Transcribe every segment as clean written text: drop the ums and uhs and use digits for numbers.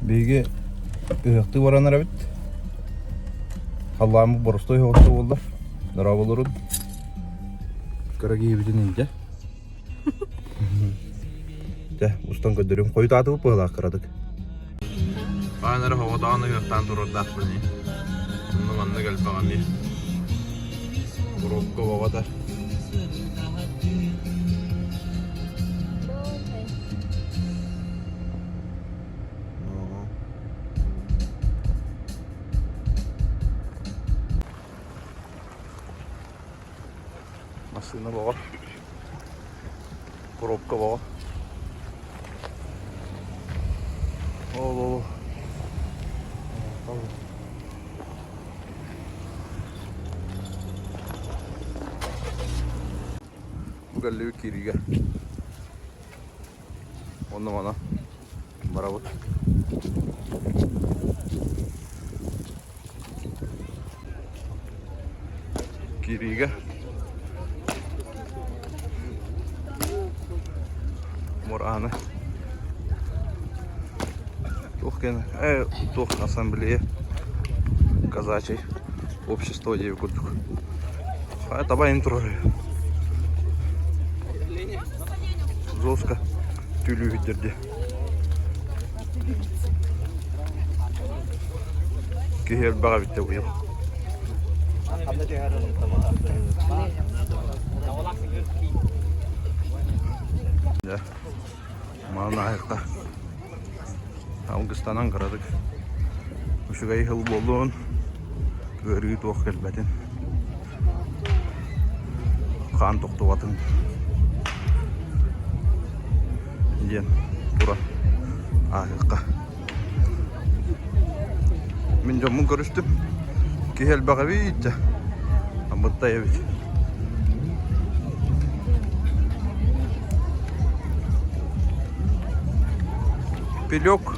Беге ыйыкты баранара бит. Халламы борустой хоғытты болды. Дара болырын. Караги ебітін инде. Устан көддерім қойты аты бұп бұғылақ қырадық. Қайнары хоғытағаны ыйықтан тұрырдақ біліне. Бұның анны кәліп аған не. Бұрыққа боғада. Машина баға, коробка баға. Ол. Бұл кәлі кириге. Оны мана бара бұд. Кириге. Мураны. Тух ассамблея казачей общество девять куток. Это байм трое. Зоска тюлю видерди. Кихер бага витте уел. Да. Мана айыққа Ауғыстанан қарадық. Үшігай хыл болуын өргі тоқ келбәтін. Қан тоқты батын. Ден тұра айыққа. Мен жомын көрістім. Кехел баға бейті. Амбыттай әбет. Пилек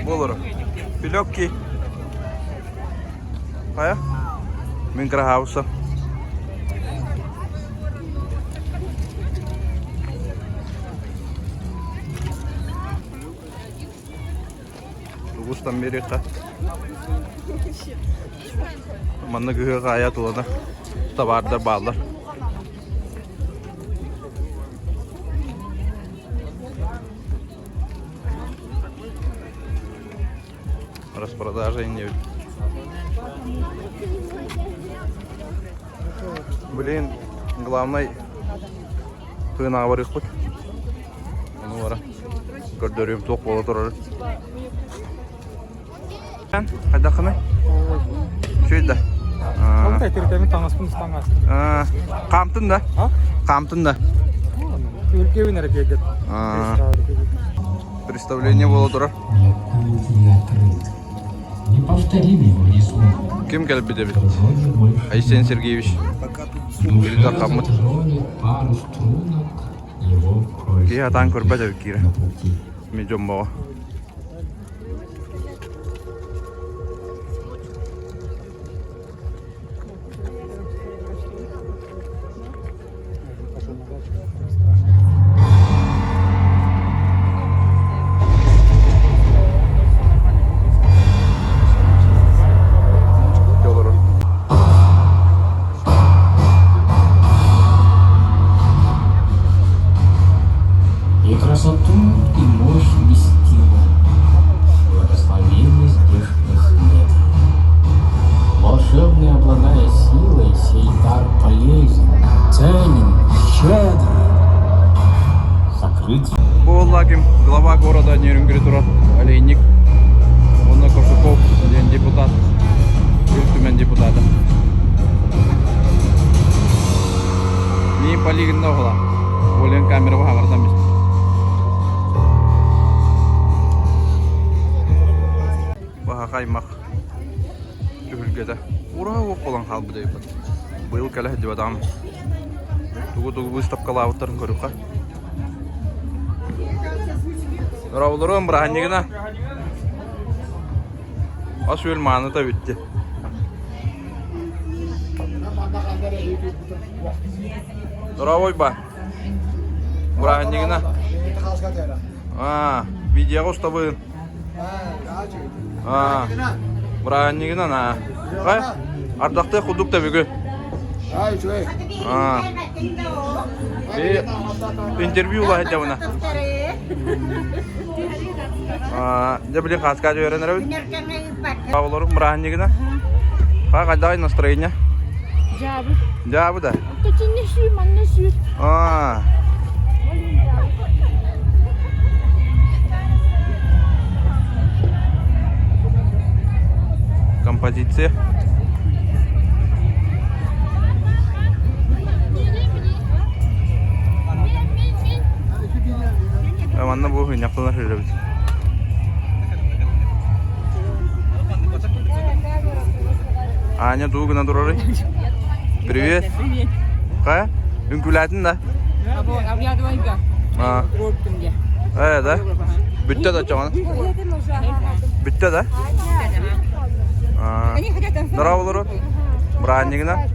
болыр. Пилекки. Қая? Мен крахауса. Туғыстан береққа. Манны күгі қая туғана. Табардар балдар. Распродажа не. Блин, главный хына бар их. Ну вара. Көрдөрүм тоқ боло турар. Кайда хына? Чөйдө. Алтай теркемен таңаспын таңас. Камтын да? Камтын да. Өлкебин әрекет. Представление боло турар. Неповторимый рисунок. Кем келіп бедебет? Айсен Сергеевич. Ильдар Хаммат. Пару струнок его просьбы. Кия атан көрбәді кире. Мен жом баға. И красоту, и мощь вместила благословенный здешних нет. Волшебный, обладая силой, сей дар полезен, ценен, щедр. Закрыть. Боллагим, глава города Нерюнгритурат, Олейник. Онна Кошуков, ден депутат. Үлтімен депутаты. Мен полигонда оғыла. Олен камера бағардан біз. Баға қаймақ. Үгілгеді. Ура оқ болан қалбы дейбі. Бұл кәлі деп адам. Туғы выставкалы ауыттарын көріққа. Нұра болырым бір әнегіна. Ас өл маңы да өтті. Нұра ойба. Бір әнегіна. Видеоға ұстабын. Браннигинен, Кай? Ардакты худук та бүгі. Интервью ла хәтта буна. Я біле хаска жөрен рәбит. Бабаларым браннигинен. Кайдай настроение? Жабы да. Композиция. Манна бу хыйнактан шырыбыз. Аня дугына дурары. Привет. Кая? Үңкүләтин да. Да. Бүтте да чаган. Бүтте да. Здраволору. Браннигина.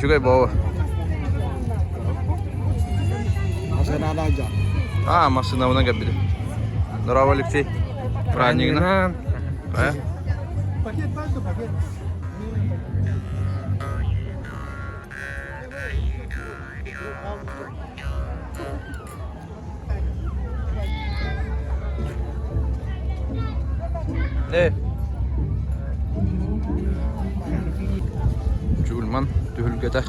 Шугай баба. Машина вона габиде. Здорово, Алексей. Браннигина. Чулман төхүлгөтө.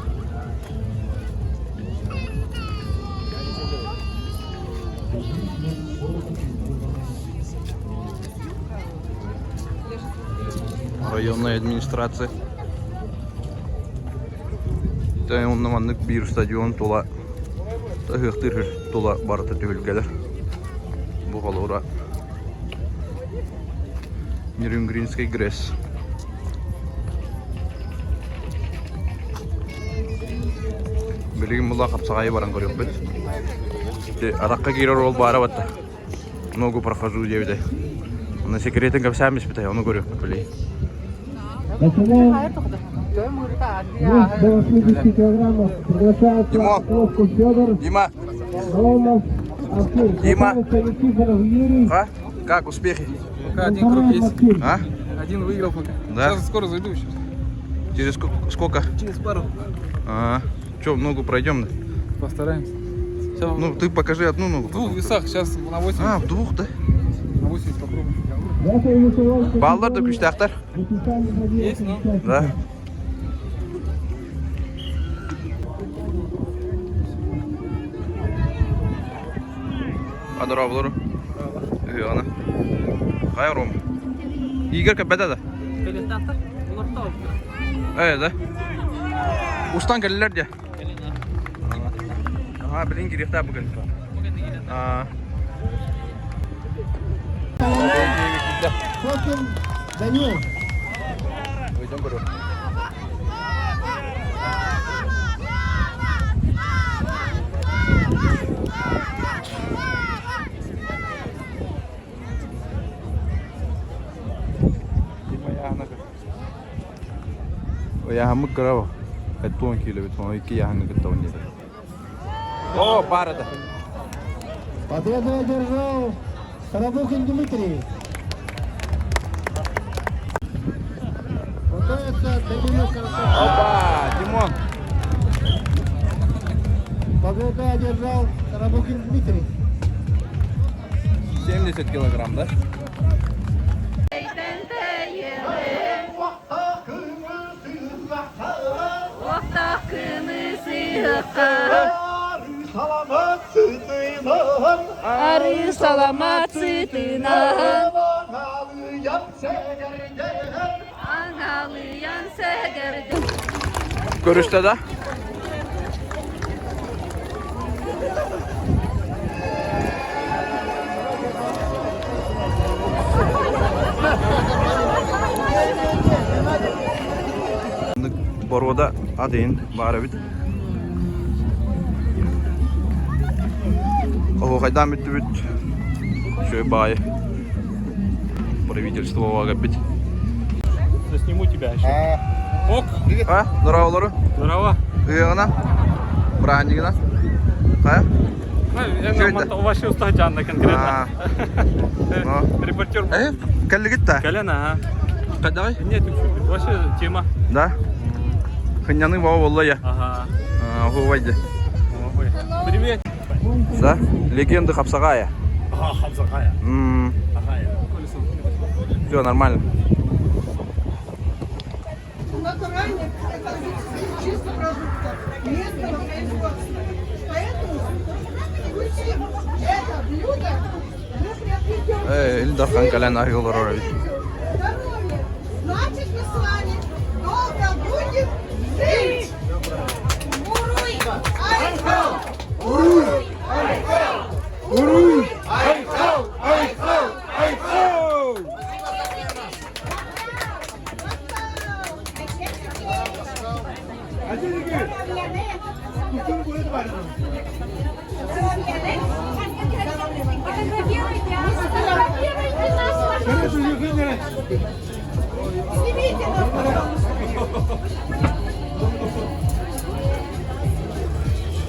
Районная администрация. Тайоннаманнык бир стадион тола. Тахыктыр тола барыта төхүлгөлөр. Бу калура. Нерюнгринский гресс. Билигин була капсагайы баран көрөк бит. Адакка кирер ол бара батта. Ногу прохожу дебде. На секретен капсамис бит, оны көрөк билей. Дима. Как успехи? Пока один круг есть. Один выиграл пока. Да? Сейчас скоро зайду сейчас. Через сколько? Через пару. Че, ногу пройдем? Да? Постараемся. Сейчас Ну, ты покажи одну ногу. в двух весах, сейчас на 80. В двух, да? На 80 попробуем. Балдар да күчтәктәр. Есть, но... Да. Адоравлар. Ана. Кайром. Игорь кәбәдә дә. Да. Устан келләр дә. Белин кирәктә бүген. Данил. Уйдем беру. Я hamık kırava. Kaç 10 kilo bit falan 2 yahını gitti onun yeri. О, парада. Победу одержал Старобухин Дмитрий. Готовится Данилов Карасов. Опа, Димон. Победу одержал Старобухин Дмитрий. 70 килограмм, да? Arı salamat sütünden Ağlayan segerden Görüşte de. Borvada adayın bari bit. Ого, кайдан бит бит. Шөй бай. Правительство вага бит. Я сниму тебя еще. Ок. Здорово, Лору. Здорово. Ана. собрание, Какая? Ну, я на ваши устатянно конкретно. Ну. Репортер. Кәлі кетті? Коляна, ага. Давай. Нет, вообще тема. Да? Хыняны вау волла я. Ага. Гувайди. Ой. Привет. Да? Легенда Хапсагая. Ага, Хабзакая. Ага, Все нормально. Натуральных, это чисто продуктов, местного производства. Поэтому это блюдо мы приобретем Ильдар хан кәлән аргылар орабит. здоровье. Значит, мы с вами долго будем жить. Уруй! Айхау! Уруй! Айхау! Уруй! Айхау! Айхау! Айхау! Снимите нас,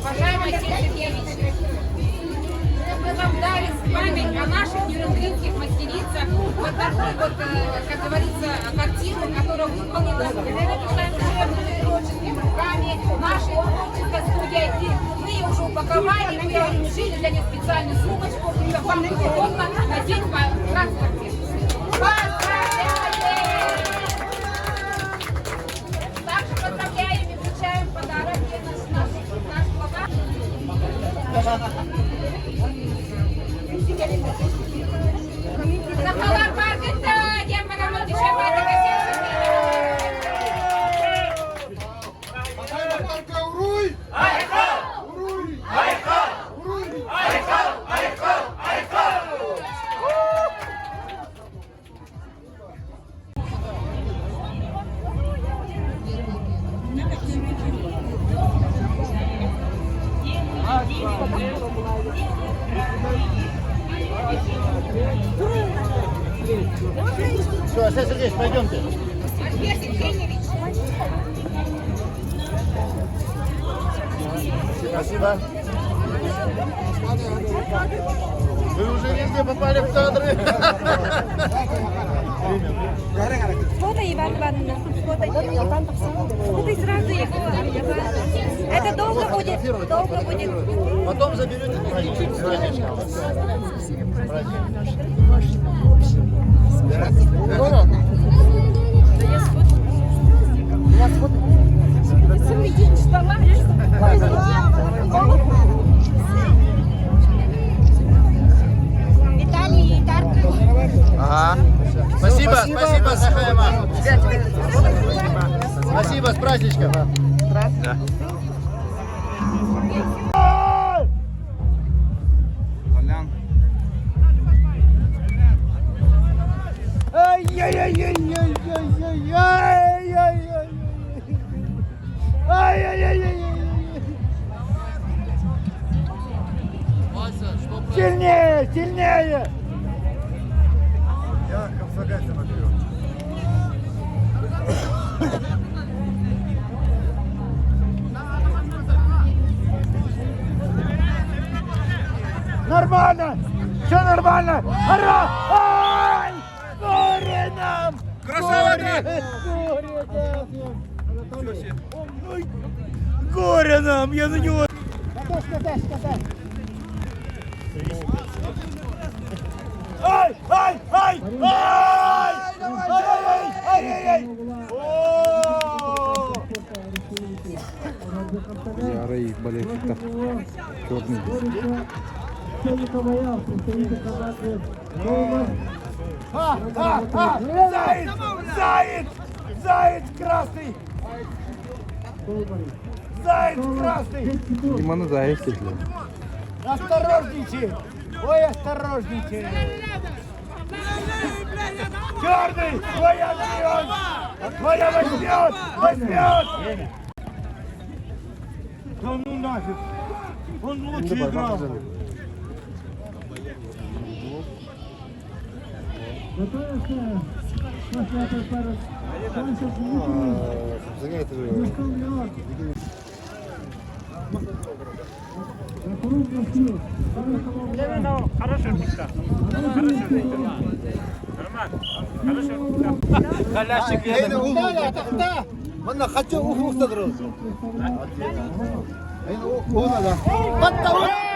Уважаемый Алексей Сергеевич, мы вам дали память о наших нюрнбергских мастерицах, вот такой вот, как говорится, картину, которая выполнена творческими руками нашей творческой студии. И мы ее уже упаковали, мы ее решили для нее специальную сумочку, чтобы вам было удобно носить по транспорте. Поздравляем! Также поздравляем и вручаем подарок. Наш глава. Запалар Маркета, я могу дешевле Все, Сергей, пойдемте. Спасибо. Вы уже везде попали в кадры. Фото Иван Ивановна. Фото сразу Это долго будет. Долго будет. Потом заберете праздничек. Виталий Тарков. Ага. Спасибо, спасибо, Сахаева. Спасибо, с праздничком. Да. Полян. Сильнее, сильнее! Нормально! Все нормально! Ара! Ай! Горе нам! Красава! Горе нам! Я на него... Ай! Ай! Ай! Ай! Ай-яй-яй! О! Ярый болельщик. Черный. Заяц! Заяц! Заяц красный! Заяц красный! Именно заяц. Осторожничай! Ой, осторожничай! Черный! Твоя возьмет! Твоя возьмет! Возьмет! Да ну нафиг! Он лучше играл! Eyni uğurlar atakta. Bana kaçı uğurlar olsun. Eyni uğurlar da. Batta uğurlar.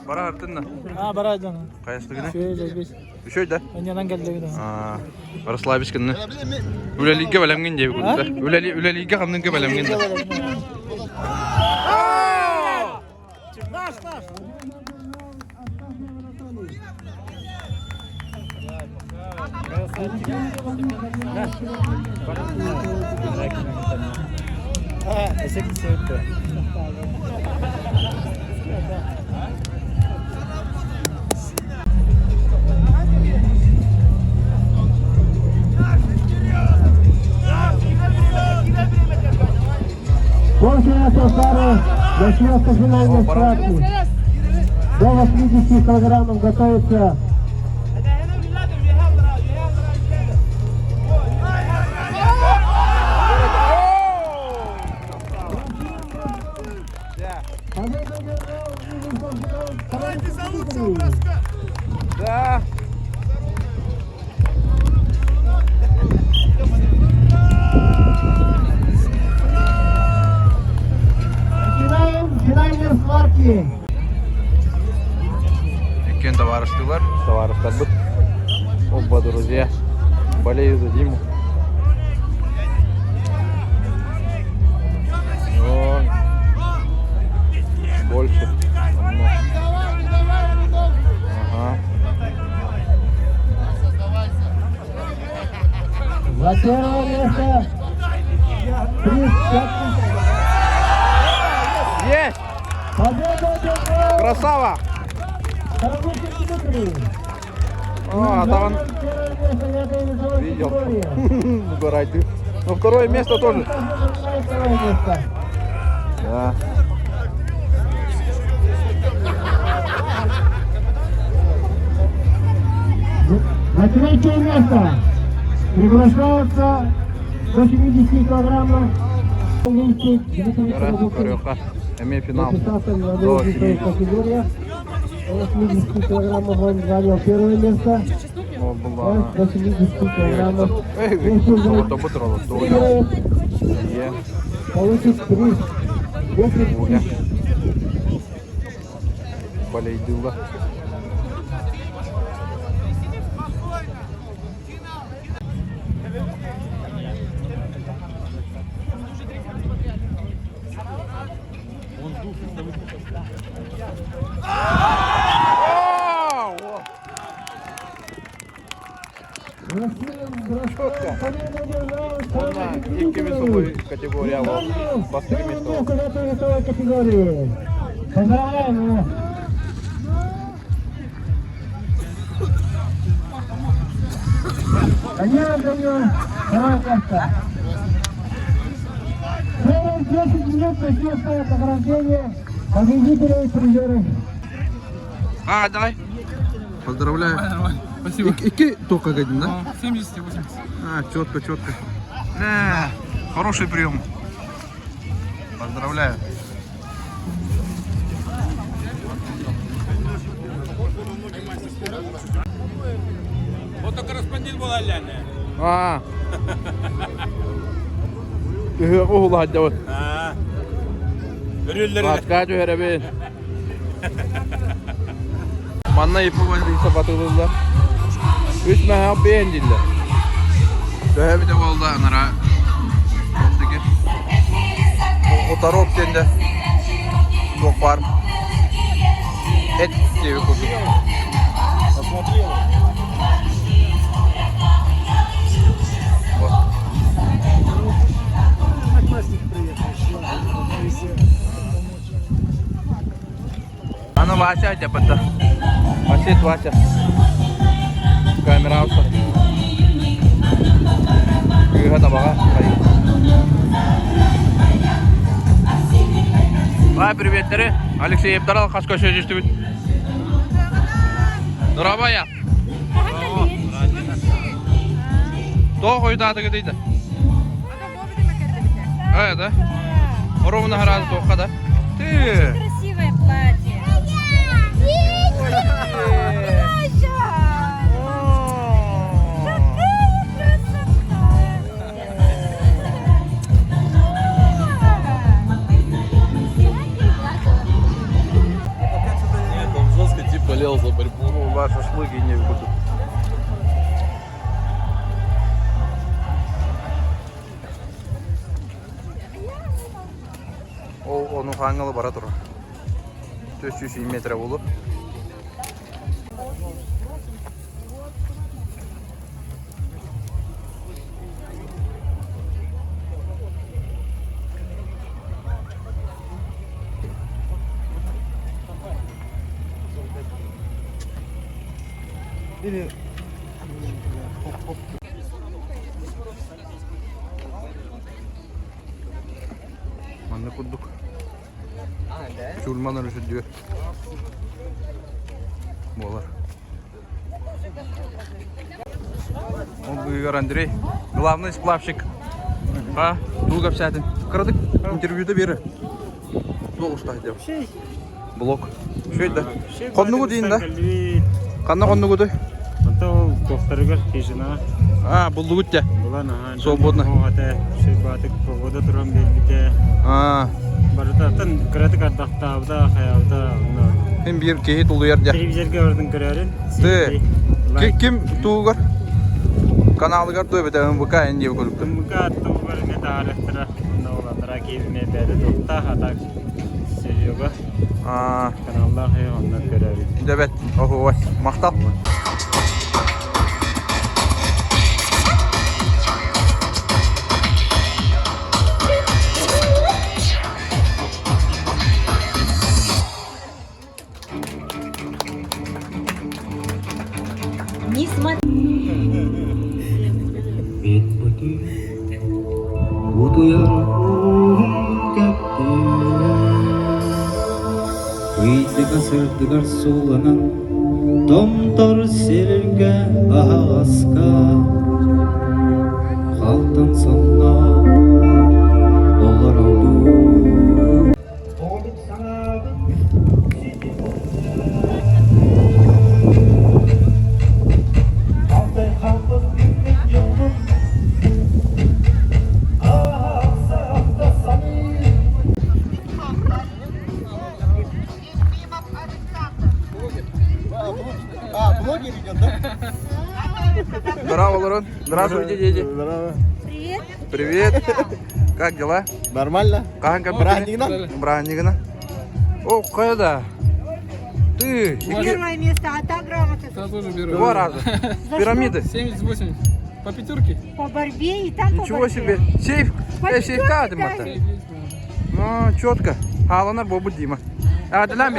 Bara arttın da. Ha барайдан. Kayaslı güne. Şöyle Düşöy de. Önyadan geldi bir de. Barasla biskini. Üleliğe belem gence bir konuda. Üleliğe kamdın ke belem gence. Ha, esek söyledi. Кончилась пара, начнется финальная схватка. До 80 килограммов готовится Да. Начинаем финальные схватки. Кен товарищlar, товарищlar тут. Оба друзья болеют за Диму. Ой. Больше. Ага. За первое место. Есть! Победу одержал Красава! Карамыкин Дмитрий. А, там он Первое место в этой весовой видел. категории. Выбирай ты. Но второе место тоже. Второе место. Да. На третье место приглашается до 70 килограммов. Раз, Корёха. Имей финал. Записался в До весовой 70. категории. До 80 килограммов он занял первое место. О, была. До 70 килограммов. Эй, Если что же то бутрола? выиграет, Е. получит приз 10 Оля. тысяч. Болейдыла. Четко. Она икки весовой категория, а вот бастык место. В этой весовой категории. Поздравляем его. Данила занял второе место. Через 10 минут начнется награждение победителей и призеров. А, давай. Поздравляю. Спасибо. Икки только годин, да? 70 и 80. А, четко, четко. Да, хороший прием. Поздравляю. Фотокорреспондент был Аляня. А. Oğul hadi o. Görüyorlar. Kaç öyle bir. Manna ipi var bir batırdılar. Üç meha beğendiler. Daha bir de oldu anara. Oradaki. O taraf kendi. Çok var. Et gibi kutu. Ano Vasya aja betul. Masih Vasya. Kamera usah. Lihat apa kah? Приветleri. Алексей Евдорал, Хаскоша жестюбит. Здравая. Кто ходит на это где-то? Да? Ровно гораздо тоха, да? Ты! Красивое платье. Нет, он жестко типа болел за борьбу. У вас шашлыки не будут. Onun hangalı bara тұр. 400 метр болу. Manna kurduk. Çulmanlar üşüdüyor. Bolar. Он Игорь Андрей, главный сплавщик. А, долго общаетин. Кырдык интервьюда бері. Долушта деп. Блок. Шөйді. Қоннуғы дейін да? Қанна қоннуғы дой? Anta o doktorlar kişine А, бұл дүгітте. bulan ha. Свободно. Hadi şey batık pogoda duran belli. А, Barıtatan kreatif ardaqtavda hayalda onu. мен бір кейі тұлы ерде. Televizörge ordun görərin. Ты, ким туғыр? Каналыгар той бәді МВК әнде көріпті. Muka attım var ne tarihtere. Ne olanlara keyfine beri dokta hatak seviyorga. А, Kanallar hayvanlar görərin. дәбәт, ой, мақтал. Мен бүтін удуярым кәпті Үйдігі сырдығар суланан Томтор селерге ағасқа Қалтын санна олар алду Блогер идет, да? Здорово, Ларон. Здравствуйте, дети. Здорово. Привет. Привет. Как дела? Нормально? Как Бранигна? Бранигна. О, когда? Ты, Первое место, а та грамота Я тоже беру. 2 раза. Пирамиды. 70-80. По пятерке? по борьбе и там Ничего себе. Сейф. Сейфка ты мата. Ну, четко. Алана Бобу Дима. А, ты нам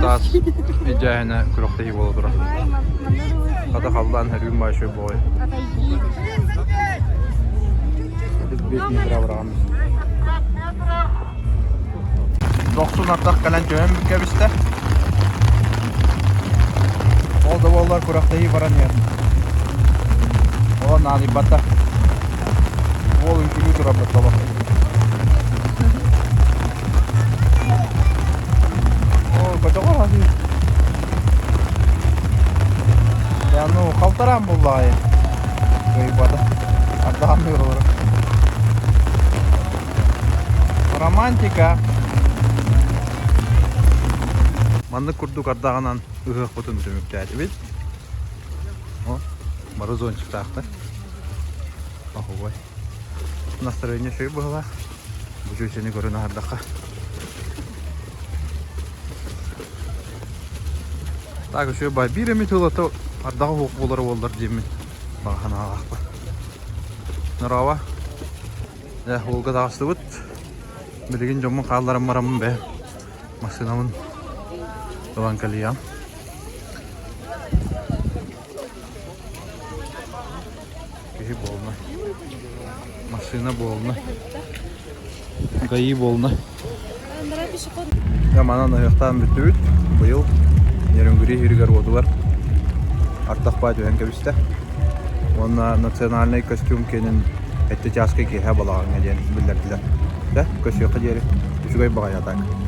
Тас идеяна күрәктәй булып тора. Хата халдан һәргә башы бой. Бит метр аврагамыз. 90 артык калан төм кебисте. Ол да болар күрәктәй баран яр. О, нали бата. Ол үкүлү тора бата. Бачаға ғазы. Яны қалтарам бұллағай. Гайбады. Ардағам үйрілері. Романтика. Манды күрдік ардағынан ұғық бұтын түмікті әді бет. О, бары зончик тақты. Оху бай. Настроение шөй бұғыла. Бұл жөйсені көріні ардаққа. Так, еще бабирами тулато, ардагы хук болар болдар деймін. Бағана ағақпа. Нұрава. Олға дағысты бұд. Білген жомын қалдарым марамын бә. Машинамын. Долан калиям. киһи болна. Машина болна. Гаи болна. Я манан аяқтан бүтүбүт. Быйыл Нерюнгри хиргер болдулар. Артақ бай дүйен кебісті. Онна национальный костюм кенін әтті жасқы кейхе балағын әден білдерділер. Да, көсіқы дері. Үшігай бағай атақ.